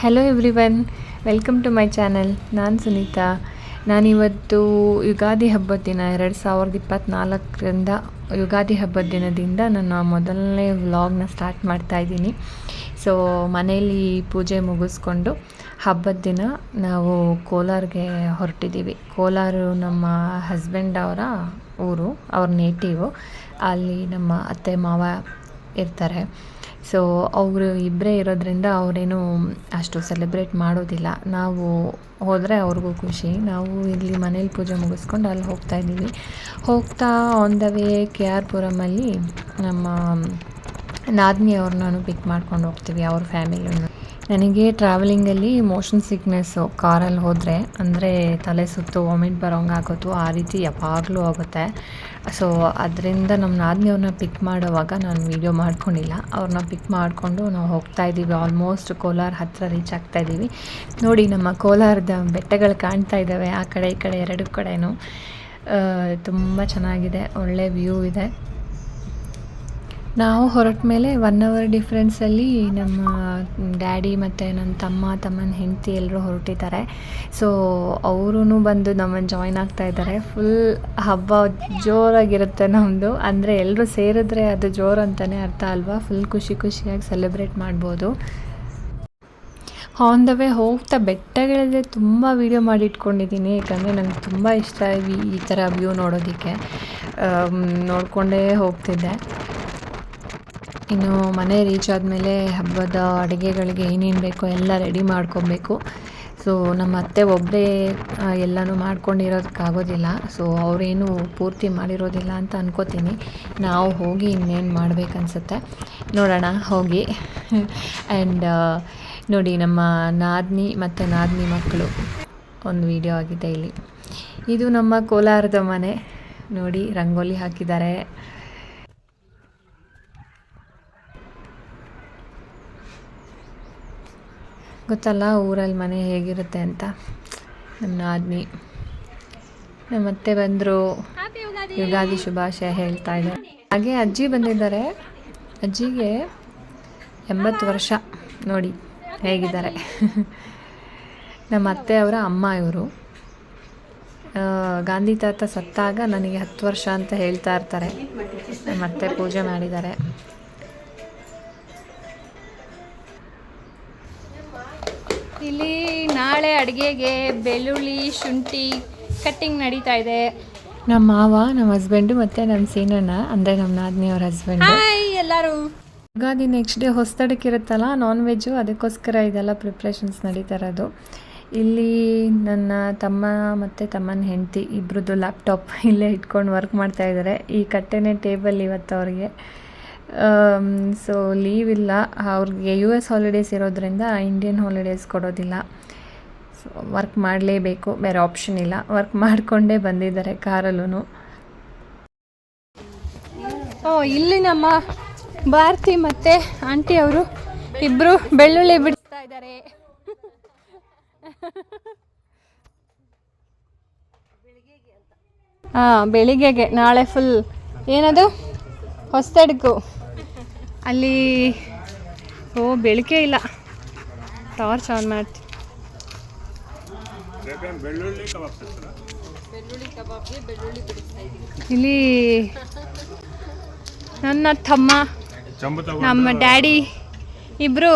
Hello everyone, welcome to my channel. ನಾನು ಸುನೀತಾ. ನಾನಿವತ್ತು ಯುಗಾದಿ ಹಬ್ಬದ ದಿನ 2024ರಿಂದ ಯುಗಾದಿ ಹಬ್ಬದ ದಿನದಿಂದ ನನ್ನ ಮೊದಲನೇ ವ್ಲಾಗ್ನ ಸ್ಟಾರ್ಟ್ ಮಾಡ್ತಾಯಿದ್ದೀನಿ. ಸೊ ಮನೆಯಲ್ಲಿ ಪೂಜೆ ಮುಗಿಸ್ಕೊಂಡು ಹಬ್ಬದ ದಿನ ನಾವು ಕೋಲಾರ್ಗೆ ಹೊರಟಿದ್ದೀವಿ. ಕೋಲಾರ ನಮ್ಮ ಹಸ್ಬೆಂಡ್ ಅವರ ಊರು, ಅವ್ರ ನೇಟಿವು. ಅಲ್ಲಿ ನಮ್ಮ ಅತ್ತೆ ಮಾವ ಇರ್ತಾರೆ. ಸೊ ಅವರು ಇಬ್ಬರೇ ಇರೋದ್ರಿಂದ ಅವರೇನು ಅಷ್ಟು ಸೆಲೆಬ್ರೇಟ್ ಮಾಡೋದಿಲ್ಲ. ನಾವು ಹೋದರೆ ಅವ್ರಿಗೂ ಖುಷಿ. ನಾವು ಇಲ್ಲಿ ಮನೇಲಿ ಪೂಜೆ ಮುಗಿಸ್ಕೊಂಡು ಅಲ್ಲಿ ಹೋಗ್ತಾಯಿದ್ದೀವಿ. ಹೋಗ್ತಾ ಆನ್ ದ ವೇ KR ಪುರಮಲ್ಲಿ ನಮ್ಮ ನಾದಿನಿ ಅವ್ರನ್ನೂ ಪಿಕ್ ಮಾಡ್ಕೊಂಡು ಹೋಗ್ತೀವಿ, ಅವ್ರ ಫ್ಯಾಮಿಲಿಯನ್ನು. ನನಗೆ ಟ್ರಾವೆಲಿಂಗಲ್ಲಿ ಮೋಷನ್ ಸಿಕ್ನೆಸ್ಸು ಕಾರಲ್ಲಿ ಹೋದರೆ, ಅಂದರೆ ತಲೆ ಸುತ್ತು ವಾಮಿಟ್ ಬರೋಂಗೆ ಆಗೋದು, ಆ ರೀತಿ ಯಾವಾಗಲೂ ಆಗುತ್ತೆ. ಸೊ ಅದರಿಂದ ನಮ್ಮ ನಾದಿನಿಯವ್ರನ್ನ ಪಿಕ್ ಮಾಡೋವಾಗ ನಾನು ವೀಡಿಯೋ ಮಾಡ್ಕೊಂಡಿಲ್ಲ. ಅವ್ರನ್ನ ಪಿಕ್ ಮಾಡಿಕೊಂಡು ನಾವು ಹೋಗ್ತಾಯಿದ್ದೀವಿ. ಆಲ್ಮೋಸ್ಟ್ ಕೋಲಾರ ಹತ್ತಿರ ರೀಚ್ ಆಗ್ತಾಯಿದ್ದೀವಿ. ನೋಡಿ, ನಮ್ಮ ಕೋಲಾರದ ಬೆಟ್ಟಗಳು ಕಾಣ್ತಾ ಇದ್ದಾವೆ, ಆ ಕಡೆ ಈ ಕಡೆ ಎರಡು ಕಡೆಯೂ. ತುಂಬ ಚೆನ್ನಾಗಿದೆ, ಒಳ್ಳೆ ವ್ಯೂ ಇದೆ. ನಾವು ಹೊರಟ ಮೇಲೆ 1 ಅವರ್ ಡಿಫ್ರೆನ್ಸಲ್ಲಿ ನಮ್ಮ ಡ್ಯಾಡಿ ಮತ್ತು ನನ್ನ ತಮ್ಮನ ಹೆಂಡತಿ ಎಲ್ಲರೂ ಹೊರಟಿದ್ದಾರೆ. ಸೊ ಅವರೂ ಬಂದು ನಮ್ಮನ್ನು ಜಾಯ್ನ್ ಆಗ್ತಾ ಇದ್ದಾರೆ. ಫುಲ್ ಹಬ್ಬ ಜೋರಾಗಿರುತ್ತೆ ನಮ್ಮದು. ಅಂದರೆ ಎಲ್ಲರೂ ಸೇರಿದ್ರೆ ಅದು ಜೋರು ಅಂತಲೇ ಅರ್ಥ ಅಲ್ವಾ. ಫುಲ್ ಖುಷಿಯಾಗಿ ಸೆಲೆಬ್ರೇಟ್ ಮಾಡ್ಬೋದು. ಆನ್ ದ ವೇ ಹೋಗ್ತಾ ಬೆಟ್ಟಗಳಲ್ಲೇ ತುಂಬ ವೀಡಿಯೋ ಮಾಡಿಟ್ಕೊಂಡಿದ್ದೀನಿ, ಯಾಕಂದರೆ ನನಗೆ ತುಂಬ ಇಷ್ಟ ಈ ಥರ ವ್ಯೂ ನೋಡೋದಕ್ಕೆ. ನೋಡಿಕೊಂಡೇ ಹೋಗ್ತಿದ್ದೆ. ಇನ್ನು ಮನೆ ರೀಚ್ ಆದಮೇಲೆ ಹಬ್ಬದ ಅಡುಗೆಗಳಿಗೆ ಏನೇನು ಬೇಕೋ ಎಲ್ಲ ರೆಡಿ ಮಾಡ್ಕೊಬೇಕು. ಸೊ ನಮ್ಮ ಅತ್ತೆ ಒಬ್ಬರೇ ಎಲ್ಲನೂ ಮಾಡ್ಕೊಂಡಿರೋದಕ್ಕಾಗೋದಿಲ್ಲ. ಸೊ ಅವರೇನು ಪೂರ್ತಿ ಮಾಡಿರೋದಿಲ್ಲ ಅಂತ ಅನ್ಕೋತೀನಿ. ನಾವು ಹೋಗಿ ಇನ್ನೇನು ಮಾಡಬೇಕನ್ಸುತ್ತೆ, ನೋಡೋಣ ಹೋಗಿ. ಆ್ಯಂಡ್ ನೋಡಿ, ನಮ್ಮ ನಾದಿನಿ ಮತ್ತು ನಾದಿನಿ ಮಕ್ಕಳು ಒಂದು ವಿಡಿಯೋ ಆಗಿದೆ ಇಲ್ಲಿ. ಇದು ನಮ್ಮ ಕೋಲಾರದ ಮನೆ. ನೋಡಿ, ರಂಗೋಲಿ ಹಾಕಿದ್ದಾರೆ. ಗೊತ್ತಲ್ಲ ಊರಲ್ಲಿ ಮನೆ ಹೇಗಿರುತ್ತೆ ಅಂತ. ನಮ್ಮ ನಾದಿನಿ ನಮ್ಮತ್ತೆ ಬಂದರು, ಯುಗಾದಿ ಶುಭಾಶಯ ಹೇಳ್ತಾ ಇದ್ದಾರೆ. ಹಾಗೆ ಅಜ್ಜಿ ಬಂದಿದ್ದಾರೆ. ಅಜ್ಜಿಗೆ 80 ವರ್ಷ. ನೋಡಿ ಹೇಗಿದ್ದಾರೆ. ನಮ್ಮ ಅತ್ತೆಯವರ ಅಮ್ಮ ಇವರು. ಗಾಂಧಿ ತಾತ ಸತ್ತಾಗ ನನಗೆ 10 ವರ್ಷ ಅಂತ ಹೇಳ್ತಾ ಇರ್ತಾರೆ. ನಮ್ಮ ಅತ್ತೆ ಪೂಜೆ ಮಾಡಿದ್ದಾರೆ. ಇಲ್ಲಿ ನಾಳೆ ಅಡುಗೆಗೆ ಬೆಳ್ಳುಳ್ಳಿ ಶುಂಠಿ ಕಟ್ಟಿಂಗ್ ನಡೀತಾ ಇದೆ. ನಮ್ಮ ಮಾವ, ನಮ್ಮ ಹಸ್ಬೆಂಡು ಮತ್ತು ನಮ್ಮ ಸೀನಣ್ಣ, ಅಂದರೆ ನಮ್ಮ ನಾದಿನಿಯವ್ರ ಹಸ್ಬೆಂಡು. ಎಲ್ಲರೂ ಯುಗಾದಿ ನೆಕ್ಸ್ಟ್ ಡೇ ಹೊಸದಕ್ಕೆ ಇರುತ್ತಲ್ಲ, ನಾನ್ ವೆಜ್ಜು, ಅದಕ್ಕೋಸ್ಕರ ಇದೆಲ್ಲ ಪ್ರಿಪ್ರೇಷನ್ಸ್ ನಡೀತಾ ಇರೋದು. ಇಲ್ಲಿ ನನ್ನ ತಮ್ಮ ಮತ್ತು ತಮ್ಮನ ಹೆಂಡತಿ ಇಬ್ಬರದ್ದು ಲ್ಯಾಪ್ಟಾಪ್ ಇಲ್ಲೇ ಇಟ್ಕೊಂಡು ವರ್ಕ್ ಮಾಡ್ತಾಯಿದ್ದಾರೆ. ಈ ಕಟ್ಟೆನೇ ಟೇಬಲ್ ಇವತ್ತು ಅವ್ರಿಗೆ. ಸೊ ಲೀವ್ ಇಲ್ಲ ಅವ್ರಿಗೆ. US ಹಾಲಿಡೇಸ್ ಇರೋದ್ರಿಂದ ಇಂಡಿಯನ್ ಹಾಲಿಡೇಸ್ ಕೊಡೋದಿಲ್ಲ. ಸೊ ವರ್ಕ್ ಮಾಡಲೇಬೇಕು, ಬೇರೆ ಆಪ್ಷನ್ ಇಲ್ಲ. ವರ್ಕ್ ಮಾಡಿಕೊಂಡೇ ಬಂದಿದ್ದಾರೆ ಕಾರಲ್ಲೂ. ಇಲ್ಲಿ ನಮ್ಮ ಭಾರತಿ ಮತ್ತು ಆಂಟಿ ಅವರು ಇಬ್ಬರು ಬೆಳ್ಳುಳ್ಳಿ ಬಿಡಿಸ್ತಾ ಇದ್ದಾರೆ. ಬೆಳಿಗ್ಗೆಗೆ ನಾಳೆ ಫುಲ್ ಏನದು ಹೊಸದಡ್ಕು. ಅಲ್ಲಿ ಬೆಳಕೆ ಇಲ್ಲ, ಟಾರ್ಚ್ ಆನ್ ಮಾಡ್ತೀವಿ. ಇಲ್ಲಿ ನನ್ನ ತಮ್ಮ, ನಮ್ಮ ಡ್ಯಾಡಿ ಇಬ್ರು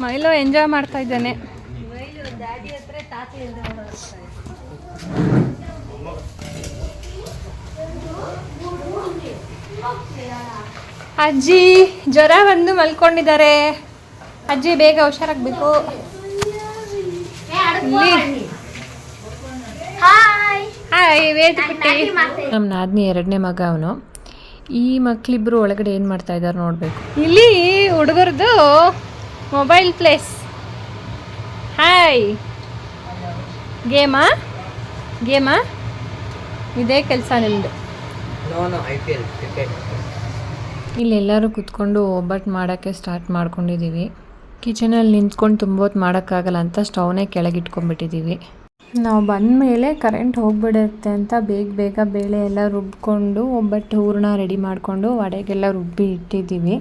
ಮೈಲೋ ಎಂಜಾಯ್ ಮಾಡ್ತಾ ಇದ್ದಾನೆ. ಅಜ್ಜಿ ಜ್ವರ ಬಂದು ಮಲ್ಕೊಂಡಿದ್ದಾರೆ. ಅಜ್ಜಿ ಬೇಗ ಹುಷಾರಾಗಬೇಕು. ನಮ್ಮ ನಾದಿನಿ 2ನೇ ಮಗ ಅವನು. ಈ ಮಕ್ಕಳಿಬ್ರು ಒಳಗಡೆ ಏನು ಮಾಡ್ತಾ ಇದ್ದಾರೆ ನೋಡಬೇಕು. ಇಲ್ಲಿ ಹುಡುಗರದು ಮೊಬೈಲ್ ಪ್ಲೇಸ್. ಹಾಯ್, ಗೇಮಾ ಇದೇ ಕೆಲಸ ನಿಮ್ಮದು. ಇಲ್ಲೆಲ್ಲರೂ ಕೂತ್ಕೊಂಡು ಒಬ್ಬಟ್ಟು ಮಾಡೋಕ್ಕೆ ಸ್ಟಾರ್ಟ್ ಮಾಡ್ಕೊಂಡಿದ್ದೀವಿ. ಕಿಚನಲ್ಲಿ ನಿಂತ್ಕೊಂಡು ತುಂಬ ಹೊತ್ತು ಮಾಡೋಕ್ಕಾಗಲ್ಲ ಅಂತ ಸ್ಟವ್ನೇ ಕೆಳಗಿಟ್ಕೊಂಡ್ಬಿಟ್ಟಿದ್ದೀವಿ. ನಾವು ಬಂದಮೇಲೆ ಕರೆಂಟ್ ಹೋಗಿಬಿಡುತ್ತೆ ಅಂತ ಬೇಗ ಬೇಳೆ ಎಲ್ಲ ರುಬ್ಕೊಂಡು ಒಬ್ಬಟ್ಟು ಹೂರಣ ರೆಡಿ ಮಾಡಿಕೊಂಡು ವಡೆಗೆಲ್ಲ ರುಬ್ಬಿ ಇಟ್ಟಿದ್ದೀವಿ.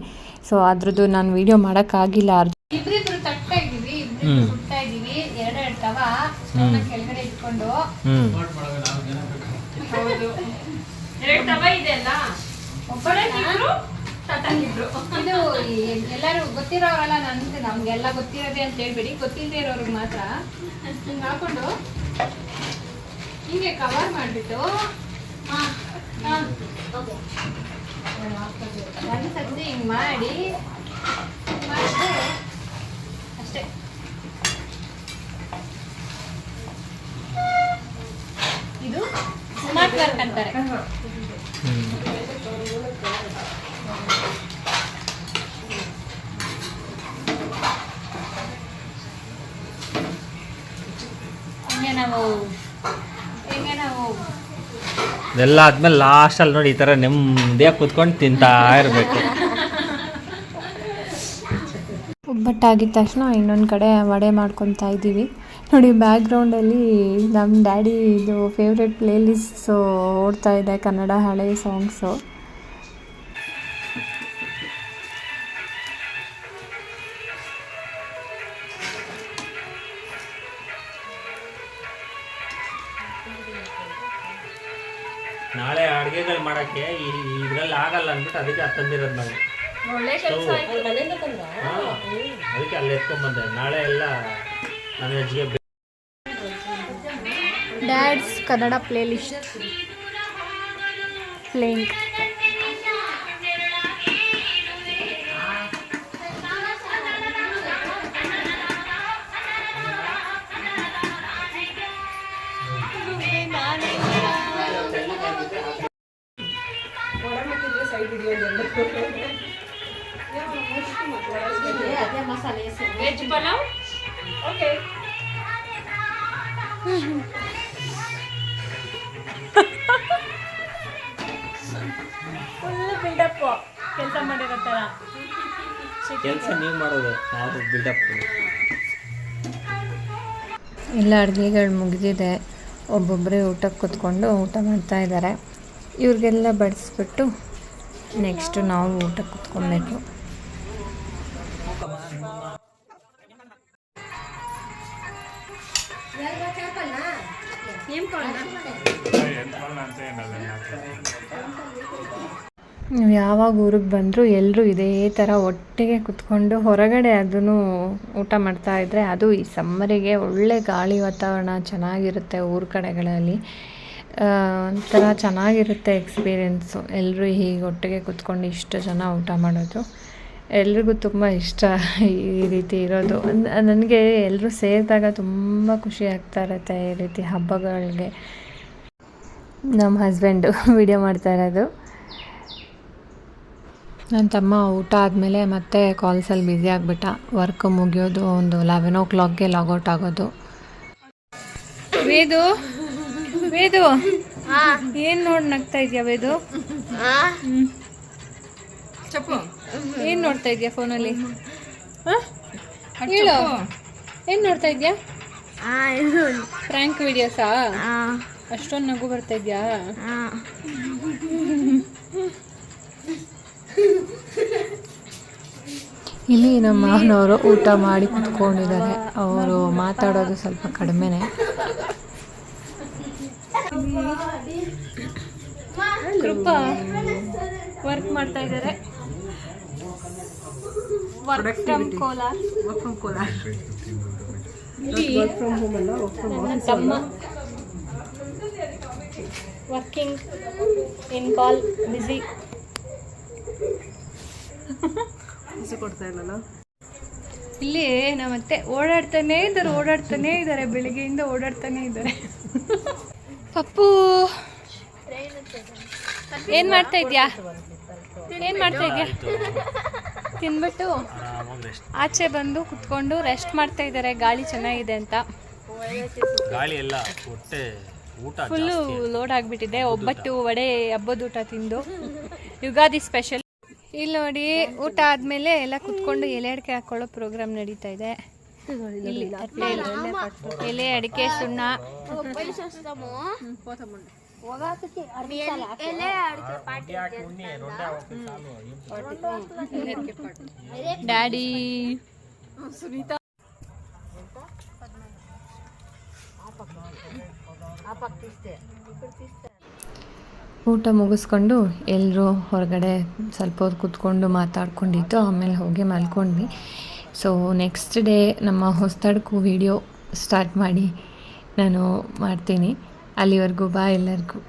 ಸೊ ಅದ್ರದ್ದು ನಾನು ವೀಡಿಯೋ ಮಾಡೋಕ್ಕಾಗಿಲ್ಲ. ಇಬ್ರಿಬ್ರು ತಟ್ತಾ ಇದ್ದೀವಿ, ಇಬ್ರಿಬ್ರು ಸುಡ್ತಾ ಇದ್ದೀವಿ. ಎರಡೆರಡು ತವ ಸ್ಟವ್ನ ಕೆಳಗಡೆ ಇಟ್ಕೊಂಡು. ಹೌದು, ಎರಡು ತವ ಇದೆ ಅಲ್ಲ, ಒಬ್ಬರಾಗಿಬ್ರು ತಟ್ಟಾಗಿಬ್ರು. ಇದು ಎಲ್ಲರೂ ಗೊತ್ತಿರೋರಲ್ಲ, ನಮ್ಗೆಲ್ಲ ಗೊತ್ತಿರೋದೆ ಅಂತ ಹೇಳ್ಬೇಡಿ, ಗೊತ್ತಿಲ್ಲದೆ ಇರೋರಿಗೆ ಮಾತ್ರ ಹಿಂಗೆ ಹಾಕೊಂಡು ಹಿಂಗೆ ಕವರ್ ಮಾಡಿಬಿಟ್ಟು ಒಂದು ಸತಿ ಹಿಂಗೆ ಮಾಡಿ ಅಷ್ಟೇ. ಇದು ಸ್ಮಾರ್ಟ್ ವರ್ಕ್ ಅಂತಾರೆ. ಹಿಂಗೆ ನಾವು ಎಲ್ಲ ಆದ್ಮೇಲೆ ಲಾಸ್ಟಲ್ಲಿ ನೋಡಿ ಈ ಥರ ನೆಮ್ಮದಿಯಾಗಿ ಕೂತ್ಕೊಂಡು ತಿಂತಾ ಇರಬೇಕು. ಒಬ್ಬಟ್ಟಾಗಿದ ತಕ್ಷಣ ಇನ್ನೊಂದು ಕಡೆ ವಡೆ ಮಾಡ್ಕೊತಾ ಇದ್ದೀವಿ. ನೋಡಿ ಬ್ಯಾಕ್ಗ್ರೌಂಡಲ್ಲಿ ನಮ್ಮ ಡ್ಯಾಡಿ ಇದು ಫೇವ್ರೆಟ್ ಪ್ಲೇಲಿಸ್ಟ್ಸು ಓಡ್ತಾ ಇದೆ, ಕನ್ನಡ ಹಳೆ ಸಾಂಗ್ಸು. ನಾಳೆ ಅಡುಗೆಗಳು ಮಾಡೋಕ್ಕೆ ಇದ್ರಲ್ಲಿ ಆಗಲ್ಲ ಅಂದ್ಬಿಟ್ಟು ಅದಕ್ಕೆ ತಂದಿರೋದು ನಾವು. ಅದಕ್ಕೆ ಅಲ್ಲಿ ಎತ್ಕೊಂಡ್ಬಂದೆ. ನಾಳೆ ಎಲ್ಲ ನಾನ್ ವೆಜ್ಗೆ dad's Kannada playlist playing. Veg pulao okay. Full buildup ಕೆಲಸ ಮಾಡಿರೋ ಥರ. ಕೆಲಸ ನೀವು ಮಾಡೋದು, ನಾವು ಬಿಲ್ಡಪ್. ಎಲ್ಲ ಅಡುಗೆಗಳು ಮುಗಿದಿದೆ. ಒಬ್ಬೊಬ್ಬರೇ ಊಟಕ್ಕೆ ಕೂತ್ಕೊಂಡು ಊಟ ಮಾಡ್ತಾ ಇದ್ದಾರೆ. ಇವ್ರಿಗೆಲ್ಲ ಬಡಿಸ್ಬಿಟ್ಟು ನೆಕ್ಸ್ಟು ನಾವು ಊಟಕ್ಕೆ ಕೂತ್ಕೊಬೇಕು. ನೀವು ಯಾವಾಗ ಊರಿಗೆ ಬಂದರೂ ಎಲ್ಲರೂ ಇದೇ ಥರ ಒಟ್ಟಿಗೆ ಕುತ್ಕೊಂಡು ಹೊರಗಡೆ ಅದನ್ನು ಊಟ ಮಾಡ್ತಾಯಿದ್ರೆ, ಅದು ಈ ಸಮ್ಮರಿಗೆ ಒಳ್ಳೆ ಗಾಳಿ ವಾತಾವರಣ ಚೆನ್ನಾಗಿರುತ್ತೆ. ಊರ ಕಡೆಗಳಲ್ಲಿ ಒಂಥರ ಚೆನ್ನಾಗಿರುತ್ತೆ ಎಕ್ಸ್ಪೀರಿಯೆನ್ಸು. ಎಲ್ಲರೂ ಹೀಗೆ ಒಟ್ಟಿಗೆ ಕುತ್ಕೊಂಡು ಇಷ್ಟು ಜನ ಊಟ ಮಾಡೋದು ಎಲ್ರಿಗೂ ತುಂಬ ಇಷ್ಟ ಈ ರೀತಿ ಇರೋದು. ನನಗೆ ಎಲ್ಲರೂ ಸೇರಿದಾಗ ತುಂಬ ಖುಷಿ ಆಗ್ತಾ ಇರುತ್ತೆ ಈ ರೀತಿ ಹಬ್ಬಗಳಿಗೆ. ನಮ್ಮ ಹಸ್ಬೆಂಡು ವಿಡಿಯೋ ಮಾಡ್ತಾ ಇರೋದು. ನನ್ನ ತಮ್ಮ ಊಟ ಆದಮೇಲೆ ಮತ್ತೆ ಕಾಲ್ಸಲ್ಲಿ ಬ್ಯುಸಿ ಆಗಿಬಿಟ್ಟ. ವರ್ಕ್ ಮುಗಿಯೋದು ಒಂದು 11 o'clockಗೆ ಲಾಗೌಟ್ ಆಗೋದು. ವೇದು ವೇದು ಏನು ನೋಡಿ ನಗ್ತಾ ಇದೆಯಾ ವೇದು? ಏನು ನೋಡ್ತಾ ಇದೆಯಾ ಫೋನಲ್ಲಿ? ಹೇಳು, ಏನು ನೋಡ್ತಾ ಇದೆಯಾ? ಫ್ರ್ಯಾಂಕ್ ವಿಡಿಯೋಸಾ? ಅಷ್ಟೊಂದು ನಗು ಬರ್ತಾ ಇದೆಯಾ? ಇಲ್ಲಿ ನಮ್ಮ ಮಾವನವರು ಊಟ ಮಾಡಿ ಕುತ್ಕೊಂಡಿದ್ದಾರೆ. ಅವರು ಮಾತಾಡೋದು ಸ್ವಲ್ಪ ಕಡಿಮೆನೆ. ಕೃಪಾ ವರ್ಕ್ ಮಾಡ್ತಾ ಇದ್ದಾರೆ. Work from Kolar. ನನ್ನ ತಮ್ಮ ವರ್ಕಿಂಗ್ ಇನ್ ಕಾಲ್ ಬಿಸಿ. ಇಲ್ಲಿ ನಮ್ಮತ್ತೆ ಓಡಾಡ್ತಾನೇ ಇದ್ದಾರೆ ಬೆಳಿಗ್ಗೆಯಿಂದ ಓಡಾಡ್ತಾನೆ ಇದ್ದಾರೆ. ಪಪ್ಪು ಏನ್ ಮಾಡ್ತಾ ಇದ್ಯಾ? ತಿನ್ಬಿಟ್ಟು ಆಚೆ ಬಂದು ಕುತ್ಕೊಂಡು ರೆಸ್ಟ್ ಮಾಡ್ತಾ ಇದ್ದಾರೆ. ಗಾಳಿ ಚೆನ್ನಾಗಿದೆ ಅಂತ. ಗಾಳಿ ಎಲ್ಲ ಹೊಟ್ಟೆ ಊಟ ಫುಲ್ಲು ಲೋಡ್ ಆಗಿಬಿಟ್ಟಿದೆ. ಒಬ್ಬಟ್ಟು ವಡೆ ಹಬ್ಬದ ಊಟ ತಿಂದು ಯುಗಾದಿ ಸ್ಪೆಷಲ್. ಇಲ್ಲಿ ನೋಡಿ ಊಟ ಆದಮೇಲೆ ಎಲ್ಲ ಕುತ್ಕೊಂಡು ಎಲೆ ಅಡಿಕೆ ಹಾಕೊಳ್ಳೋ ಪ್ರೋಗ್ರಾಮ್ ನಡೀತಾ ಇದೆ. ಎಲೆ ಅಡಿಕೆ ಸುಣ್ಣ ಡ್ಯಾಡಿ ಊಟ ಮುಗಿಸ್ಕೊಂಡು ಎಲ್ಲರೂ ಹೊರಗಡೆ ಸ್ವಲ್ಪ ಹೊತ್ತು ಕೂತ್ಕೊಂಡು ಮಾತಾಡ್ಕೊಂಡಿದ್ದು ಆಮೇಲೆ ಹೋಗಿ ಮಲ್ಕೊಂಡ್ವಿ. ಸೊ ನೆಕ್ಸ್ಟ್ ಡೇ ನಮ್ಮ ಹೊಸದಡ್ಕು ವಿಡಿಯೋ ಸ್ಟಾರ್ಟ್ ಮಾಡಿ ನಾನು ಮಾಡ್ತೀನಿ. ಅಲ್ಲಿವರೆಗೂ ಬಾಯ್ ಎಲ್ಲರಿಗೂ.